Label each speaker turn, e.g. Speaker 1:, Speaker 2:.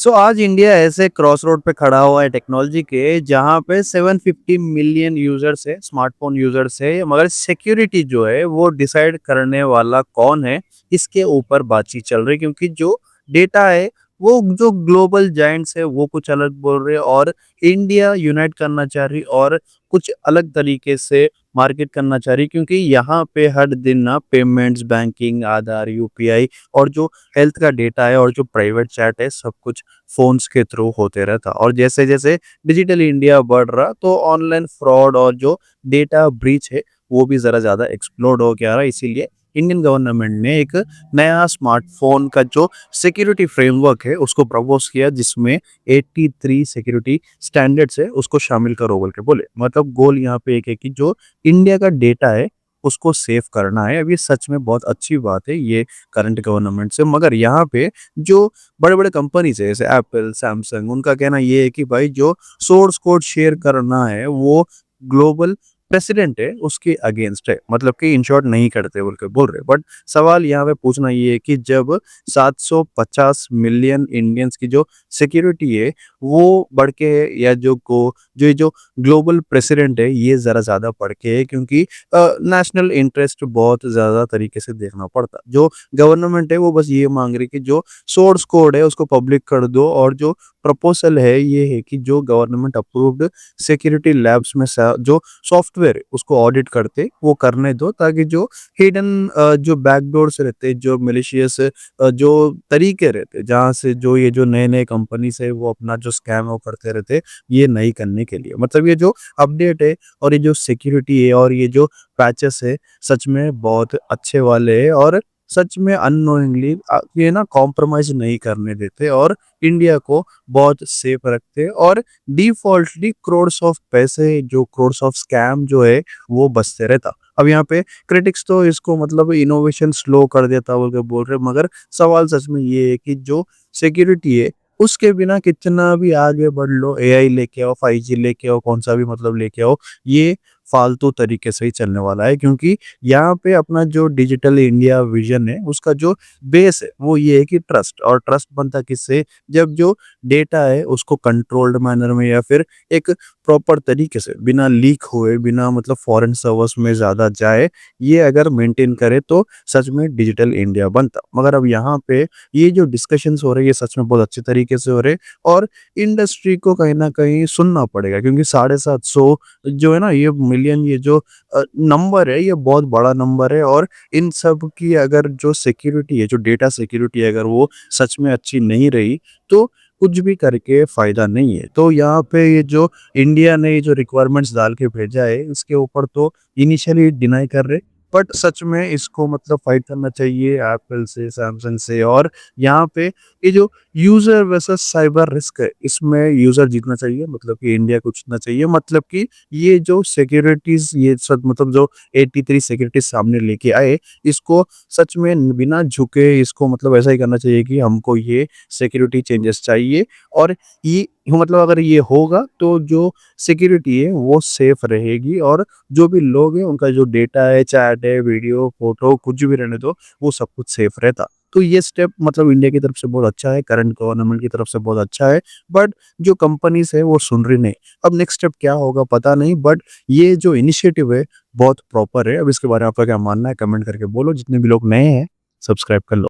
Speaker 1: आज इंडिया ऐसे cross road पे खड़ा हुआ है टेक्नोलॉजी के जहाँ पे 750 मिलियन यूजर्स है, स्मार्टफोन यूजर्स है, मगर सिक्योरिटी जो है वो डिसाइड करने वाला कौन है, इसके ऊपर बातचीत चल रही है क्योंकि जो डेटा है वो जो ग्लोबल जायंट्स है वो कुछ अलग बोल रहे हैं और इंडिया यूनाइट करना चाह रही और कुछ अलग तरीके से मार्केट करना चाह रही क्योंकि यहाँ पे हर दिन ना पेमेंट्स, बैंकिंग, आधार, यूपीआई और जो हेल्थ का डेटा है और जो प्राइवेट चैट है सब कुछ फ़ोन्स के थ्रू होते रहता और जैसे-जैसे डिजिटल इंडिया बढ़ रहा तो ऑनलाइन फ्रॉड और जो डेटा ब्रीच है वो भी ज़रा ज़्यादा एक्सप्लोड हो गया रहा। इसीलिए इंडियन गवर्नमेंट ने एक नया स्मार्टफ़ोन का जो सिक्योरिटी फ्रेमवर्क है उसको प्रपोज़ किया जिसमें 83 सिक्योरिटी स्टैंडर्ड्स है उसको शामिल करो बोल के बोले। मतलब गोल यहाँ पे एक है कि जो इंडिया का डेटा है उसको सेव करना है। अब ये सच में बहुत अच्छी बात है ये करंट गवर्नमेंट से, मगर यहाँ पे जो बड़े-बड़े कंपनीज़ है जैसे एप्पल, सैमसंग, उनका कहना ये है कि भाई जो सोर्स कोड शेयर करना है वो ग्लोबल प्रेसिडेंट है उसके अगेंस्ट है। मतलब कि इन शॉर्ट नहीं करते बोल के बोल रहे। बट सवाल यहाँ पे पूछना ये है कि जब 750 मिलियन इंडियंस की जो सिक्योरिटी है वो बढ़ के है या जो ग्लोबल प्रेसिडेंट है ये ज़रा ज़्यादा बढ़ के है क्योंकि नेशनल इंटरेस्ट बहुत ज़्यादा तरीके से देखना पड़ता। जो गवर्नमेंट है वो बस ये माँग रही है कि जो सोर्स कोड है उसको पब्लिक कर दो और जो प्रपोज़ल है ये है कि जो गवर्नमेंट अप्रूव्ड सिक्योरिटी लैब्स में जो सॉफ्टवेयर है उसको ऑडिट करते वो करने दो ताकि जो हिडन जो बैकडोर्स रहते, जो मैलिशियस जो तरीके रहते, जहाँ से जो ये जो नए-नए कंपनीज़ है वो अपना जो स्कैम है वो करते रहते, ये नहीं करने के लिए। मतलब ये जो अपडेट है और ये जो सिक्योरिटी है और ये जो पैचेस है सच में बहुत अच्छे वाले हैं और सच में अननोइंगली ये ना कॉम्प्रोमाइज़ नहीं करने देते और इंडिया को बहुत सेफ रखते हैं और डिफ़ॉल्टली करोड़्स ऑफ पैसे जो करोड़्स ऑफ स्कैम जो है वो बचते रहता। अब यहाँ पे क्रिटिक्स तो इसको मतलब इनोवेशन स्लो कर देता बोल के बोल रहे हैं, मगर सवाल सच में ये है कि जो सिक्योरिटी है उसके बिना कितना भी आगे बढ़ लो, एआई लेके आओ, 5G लेके आओ, कौन-सा भी मतलब लेके आओ, ये फालतू तरीके से ही चलने वाला है क्योंकि यहाँ पे अपना जो डिजिटल इंडिया विज़न है, उसका जो बेस है, वो ये है कि ट्रस्ट और ट्रस्ट बनता किससे? जब जो डेटा है, उसको कंट्रोल्ड मैनर में या फिर एक प्रॉपर तरीके से, बिना लीक हुए, बिना मतलब फॉरेन सर्वर्स में ज़्यादा जाए, ये अगर मेंटेन करे, तो सच में डिजिटल इंडिया बनता। मगर अब यहाँ पे ये जो डिस्कशंस हो रहे हैं, ये सच में बहुत अच्छे तरीके से हो रहे हैं और इंडस्ट्री को कहीं न कहीं सुनना पड़ेगा क्योंकि 750 जो है ना ये मिलियन ये जो नंबर है ये बहुत बड़ा नंबर है और इन सब की अगर जो सिक्योरिटी है, जो डेटा सिक्योरिटी अगर वो सच में अच्छी नहीं रही, तो कुछ भी करके फ़ायदा नहीं है। तो यहाँ पे ये जो इंडिया ने ये जो रिक्वायरमेंट्स डाल के भेजा है, इसके ऊपर तो इनिशियली डिनाई कर रहे, बट सच में इसको मतलब फाइट करना चाहिए एप्पल से, सैमसंग से और यहाँ पे ये जो यूज़र वर्सेस साइबर रिस्क है, इसमें यूज़र जीतना चाहिए मतलब कि इंडिया को जीतना चाहिए। मतलब कि ये जो सिक्योरिटीज़ ये सब मतलब जो 83 सिक्योरिटीज़ सामने लेके आए, इसको सच में बिना झुके इसको मतलब ऐसा ही करना चाहिए कि हमको ये सिक्योरिटी चेंजेस चाहिए और ये मतलब अगर ये होगा तो जो सिक्योरिटी है वो सेफ रहेगी और जो भी लोग हैं उनका जो डेटा है, चैट है, वीडियो, फ़ोटो कुछ भी रहने दो, वो सब कुछ सेफ रहता। तो ये स्टेप मतलब इंडिया की तरफ से बहुत अच्छा है, करंट गवर्नमेंट की तरफ से बहुत अच्छा है, बट जो कंपनीज़ है वो सुन रही नहीं। अब नेक्स्ट स्टेप क्या होगा पता नहीं, बट ये जो इनिशिएटिव है बहुत प्रॉपर है। अब इसके बारे में आपका क्या मानना है कमेंट करके बोलो। जितने भी लोग नए हैं सब्सक्राइब कर लो।